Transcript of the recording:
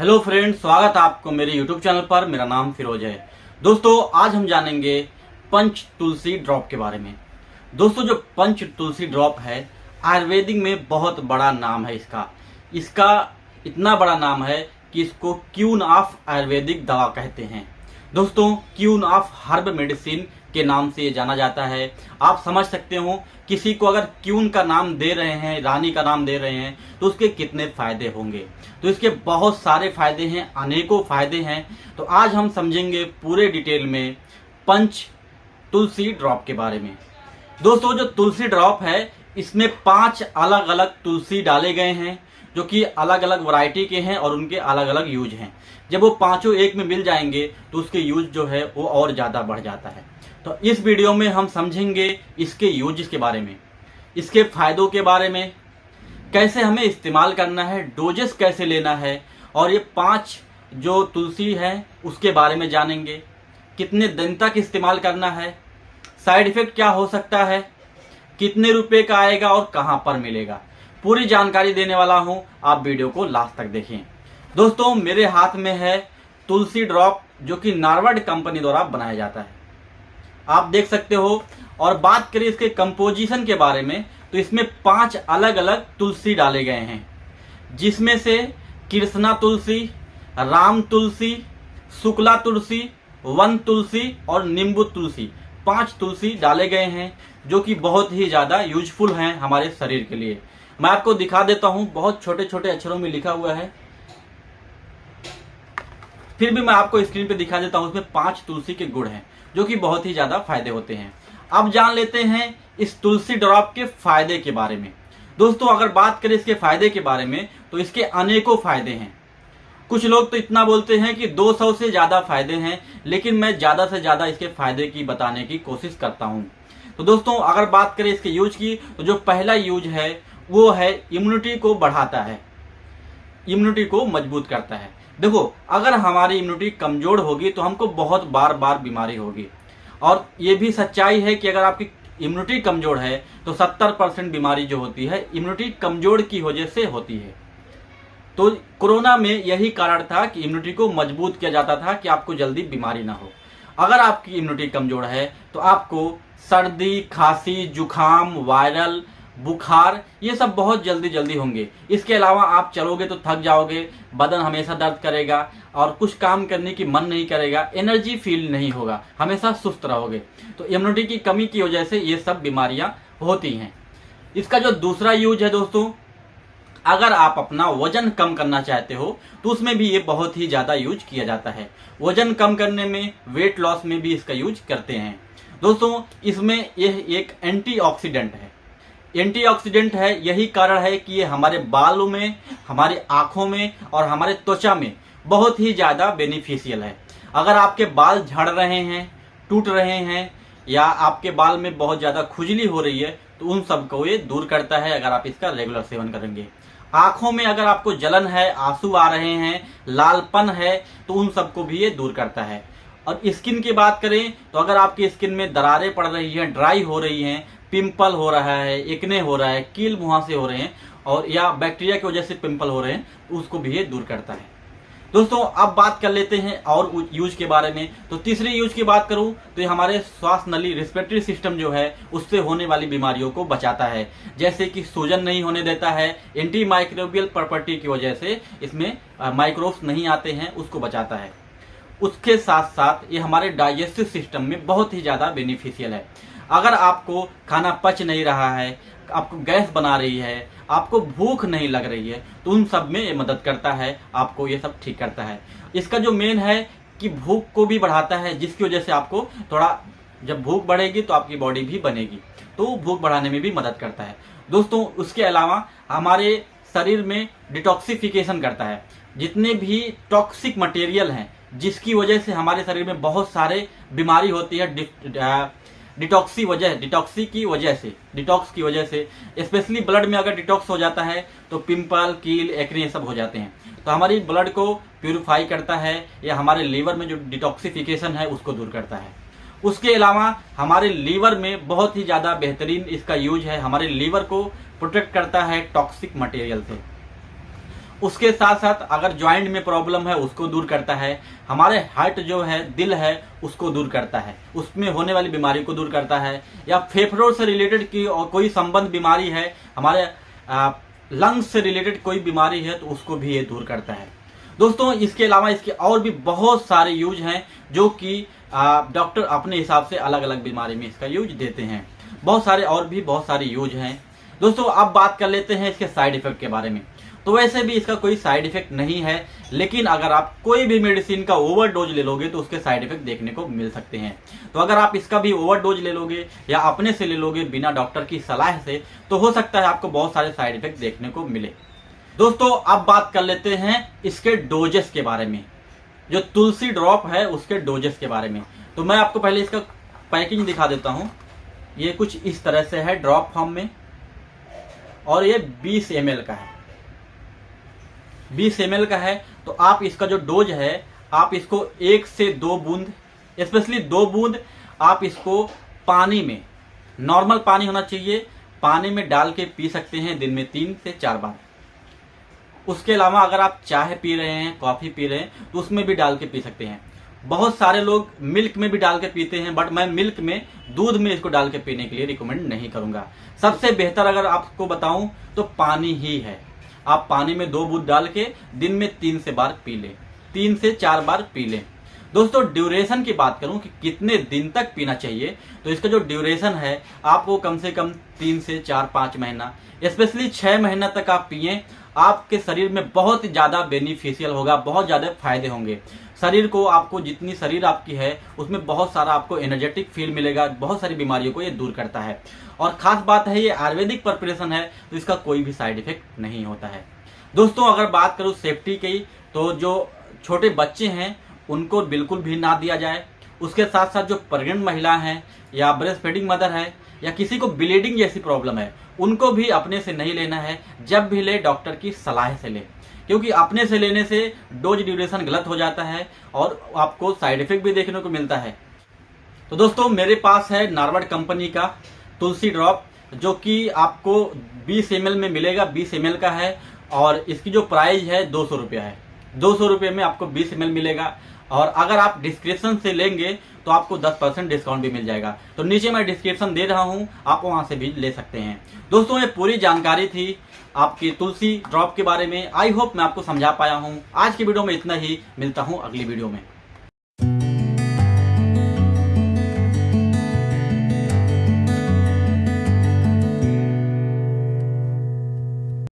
Hello friends, स्वागत है आपको मेरे यूट्यूब चैनल पर। मेरा नाम फिरोज है। दोस्तों, आज हम जानेंगे पंच तुलसी ड्रॉप के बारे में। दोस्तों, जो पंच तुलसी ड्रॉप है आयुर्वेदिक में बहुत बड़ा नाम है इसका। इसका इतना बड़ा नाम है कि इसको क्वीन ऑफ आयुर्वेदिक दवा कहते हैं। दोस्तों, क्वीन ऑफ हर्ब मेडिसिन के नाम से ये जाना जाता है। आप समझ सकते हो, किसी को अगर क्वीन का नाम दे रहे हैं, रानी का नाम दे रहे हैं, तो उसके कितने फायदे होंगे। तो इसके बहुत सारे फायदे हैं, अनेकों फायदे हैं। तो आज हम समझेंगे पूरे डिटेल में पंच तुलसी ड्रॉप के बारे में। दोस्तों, जो तुलसी ड्रॉप है इसमें 5 अलग अलग तुलसी डाले गए हैं, जो कि अलग अलग वैरायटी के हैं और उनके अलग अलग यूज हैं। जब वो पांचों एक में मिल जाएंगे तो उसके यूज जो है वो और ज्यादा बढ़ जाता है। तो इस वीडियो में हम समझेंगे इसके यूज के बारे में, इसके फायदों के बारे में, कैसे हमें इस्तेमाल करना है, डोजेस कैसे लेना है, और ये 5 जो तुलसी है उसके बारे में जानेंगे। कितने दिन तक इस्तेमाल करना है, साइड इफेक्ट क्या हो सकता है, कितने रुपए का आएगा और कहां पर मिलेगा, पूरी जानकारी देने वाला हूं। आप वीडियो को लास्ट तक देखें। दोस्तों, मेरे हाथ में है तुलसी ड्रॉप, जो कि नारवड कंपनी द्वारा बनाया जाता है, आप देख सकते हो। और बात करें इसके कंपोजिशन के बारे में, तो इसमें 5 अलग अलग तुलसी डाले गए हैं, जिसमें से कृष्णा तुलसी, राम तुलसी, शुक्ला तुलसी, वन तुलसी और नींबू तुलसी, 5 तुलसी डाले गए हैं, जो कि बहुत ही ज्यादा यूजफुल हैं हमारे शरीर के लिए। मैं आपको दिखा देता हूं, बहुत छोटे छोटे अक्षरों में लिखा हुआ है, फिर भी मैं आपको स्क्रीन पे दिखा देता हूं। इसमें 5 तुलसी के गुण हैं, जो कि बहुत ही ज्यादा फायदे होते हैं। अब जान लेते हैं इस तुलसी ड्रॉप के फायदे के बारे में। दोस्तों, अगर बात करें इसके फायदे के बारे में, तो इसके अनेकों फायदे हैं। कुछ लोग तो इतना बोलते हैं कि 200 से ज्यादा फायदे हैं, लेकिन मैं ज्यादा से ज्यादा इसके फायदे की बताने की कोशिश करता हूं। तो दोस्तों, अगर बात करें इसके यूज की, तो जो पहला यूज है वो है इम्यूनिटी को बढ़ाता है, इम्यूनिटी को मजबूत करता है। देखो, अगर हमारी इम्यूनिटी कमजोर होगी तो हमको बहुत बार बार बीमारी होगी। और ये भी सच्चाई है कि अगर आपकी इम्यूनिटी कमजोर है तो 70% बीमारी जो होती है इम्यूनिटी कमजोर की वजह से होती है। तो कोरोना में यही कारण था कि इम्यूनिटी को मजबूत किया जाता था कि आपको जल्दी बीमारी ना हो। अगर आपकी इम्यूनिटी कमजोर है तो आपको सर्दी, खांसी, जुखाम, वायरल, बुखार, ये सब बहुत जल्दी जल्दी होंगे। इसके अलावा आप चलोगे तो थक जाओगे, बदन हमेशा दर्द करेगा और कुछ काम करने की मन नहीं करेगा, एनर्जी फील नहीं होगा, हमेशा सुस्त रहोगे। तो इम्यूनिटी की कमी की वजह से ये सब बीमारियां होती हैं। इसका जो दूसरा यूज है दोस्तों, अगर आप अपना वजन कम करना चाहते हो तो उसमें भी ये बहुत ही ज्यादा यूज किया जाता है। वजन कम करने में, वेट लॉस में भी इसका यूज करते हैं। दोस्तों, इसमें यह एक एंटीऑक्सीडेंट है। एंटीऑक्सीडेंट है, यही कारण है कि ये हमारे बालों में, हमारी आंखों में और हमारे त्वचा में बहुत ही ज्यादा बेनिफिशियल है। अगर आपके बाल झड़ रहे हैं, टूट रहे हैं, या आपके बाल में बहुत ज्यादा खुजली हो रही है, तो उन सब को ये दूर करता है अगर आप इसका रेगुलर सेवन करेंगे। आंखों में अगर आपको जलन है, आंसू आ रहे हैं, लालपन है, तो उन सबको भी ये दूर करता है। और स्किन की बात करें तो अगर आपकी स्किन में दरारें पड़ रही हैं, ड्राई हो रही हैं, पिंपल हो रहा है, एक्ने हो रहा है, कील मुहासे हो रहे हैं, और या बैक्टीरिया की वजह से पिंपल हो रहे हैं, तो उसको भी ये दूर करता है। दोस्तों, अब बात कर लेते हैं और यूज के बारे में। तो तीसरी यूज की बात करूं तो ये हमारे श्वास नली, रेस्पिरेटरी सिस्टम जो है उससे होने वाली बीमारियों को बचाता है। जैसे कि सूजन नहीं होने देता है, एंटी माइक्रोबियल प्रॉपर्टी की वजह से इसमें माइक्रोब्स नहीं आते हैं, उसको बचाता है। उसके साथ साथ ये हमारे डाइजेस्टिव सिस्टम में बहुत ही ज्यादा बेनिफिशियल है। अगर आपको खाना पच नहीं रहा है, आपको गैस बना रही है, आपको भूख नहीं लग रही है, तो उन सब में ये मदद करता है, आपको ये सब ठीक करता है। इसका जो मेन है कि भूख को भी बढ़ाता है, जिसकी वजह से आपको थोड़ा, जब भूख बढ़ेगी तो आपकी बॉडी भी बनेगी, तो भूख बढ़ाने में भी मदद करता है। दोस्तों, उसके अलावा हमारे शरीर में डिटॉक्सिफिकेशन करता है। जितने भी टॉक्सिक मटेरियल हैं, जिसकी वजह से हमारे शरीर में बहुत सारे बीमारी होती है, डिटॉक्स की वजह से स्पेशली ब्लड में अगर डिटॉक्स हो जाता है तो पिंपल, कील, एक्ने सब हो जाते हैं। तो हमारी ब्लड को प्यूरिफाई करता है, या हमारे लीवर में जो डिटॉक्सिफिकेशन है उसको दूर करता है। उसके अलावा हमारे लीवर में बहुत ही ज्यादा बेहतरीन इसका यूज है, हमारे लीवर को प्रोटेक्ट करता है टॉक्सिक मटेरियल से। उसके साथ साथ अगर ज्वाइंट में प्रॉब्लम है उसको दूर करता है, हमारे हार्ट जो है, दिल है, उसको दूर करता है, उसमें होने वाली बीमारी को दूर करता है, या फेफड़ों से रिलेटेड की और कोई संबंध बीमारी है, हमारे लंग्स से रिलेटेड कोई बीमारी है तो उसको भी ये दूर करता है। दोस्तों इसके अलावा इसके और भी बहुत सारे यूज हैं जो कि डॉक्टर अपने हिसाब से अलग अलग बीमारी में इसका यूज देते हैं। बहुत सारे यूज हैं। दोस्तों अब बात कर लेते हैं इसके साइड इफेक्ट के बारे में। तो वैसे भी इसका कोई साइड इफेक्ट नहीं है, लेकिन अगर आप कोई भी मेडिसिन का ओवरडोज ले लोगे तो उसके साइड इफेक्ट देखने को मिल सकते हैं। तो अगर आप इसका भी ओवरडोज ले लोगे या अपने से ले लोगे बिना डॉक्टर की सलाह से, तो हो सकता है आपको बहुत सारे साइड इफेक्ट देखने को मिले। दोस्तों अब बात कर लेते हैं इसके डोजेस के बारे में, जो तुलसी ड्रॉप है उसके डोजेस के बारे में। तो मैं आपको पहले इसका पैकिंग दिखा देता हूं। ये कुछ इस तरह से है ड्रॉप फॉर्म में, और ये 20 ml का है। 20 ml का है। तो आप इसका जो डोज है, आप इसको 1 से 2 बूंद, स्पेशली 2 बूंद आप इसको पानी में, नॉर्मल पानी होना चाहिए, पानी में डाल के पी सकते हैं दिन में 3 से 4 बार। उसके अलावा अगर आप चाय पी रहे हैं, कॉफी पी रहे हैं, तो उसमें भी डाल के पी सकते हैं। बहुत सारे लोग मिल्क में भी डाल के पीते हैं, बट मैं मिल्क में, दूध में इसको डाल के पीने के लिए रिकमेंड नहीं करूंगा। सबसे बेहतर अगर आपको बताऊं तो पानी ही है। आप पानी में 2 बूंद डाल के दिन में 3 से 4 बार पी लें। दोस्तों ड्यूरेशन की बात करूं कि कितने दिन तक पीना चाहिए, तो इसका जो ड्यूरेशन है आपको कम से कम 3 से 4-5 महीना, स्पेशली 6 महीना तक आप पिए। आपके शरीर में बहुत ज्यादा बेनिफिशियल होगा, बहुत ज्यादा फायदे होंगे। शरीर को, आपको जितनी शरीर आपकी है उसमें बहुत सारा आपको एनर्जेटिक फील मिलेगा, बहुत सारी बीमारियों को ये दूर करता है। और खास बात है ये आयुर्वेदिक प्रिपरेशन है, तो इसका कोई भी साइड इफेक्ट नहीं होता है। दोस्तों अगर बात करूं सेफ्टी की, तो जो छोटे बच्चे हैं उनको बिल्कुल भी ना दिया जाए। उसके साथ साथ जो प्रेग्नेंट महिला है या ब्रेस्ट फीडिंग मदर है या किसी को ब्लीडिंग जैसी प्रॉब्लम है, उनको भी अपने से नहीं लेना है। जब भी ले डॉक्टर की सलाह से ले, क्योंकि अपने से लेने से डोज ड्यूरेशन गलत हो जाता है और आपको साइड इफेक्ट भी देखने को मिलता है। तो दोस्तों मेरे पास है नारवड कंपनी का तुलसी ड्रॉप, जो कि आपको 20 ml में मिलेगा। 20 ml का है और इसकी जो प्राइस है 200 रुपया है। 200 रुपये में आपको 20 ml मिलेगा। और अगर आप डिस्क्रिप्शन से लेंगे तो आपको 10% डिस्काउंट भी मिल जाएगा। तो नीचे मैं डिस्क्रिप्शन दे रहा हूं, आप वहां से भी ले सकते हैं। दोस्तों ये पूरी जानकारी थी आपकी तुलसी ड्रॉप के बारे में। आई होप मैं आपको समझा पाया हूं। आज की वीडियो में इतना ही, मिलता हूं अगली वीडियो में।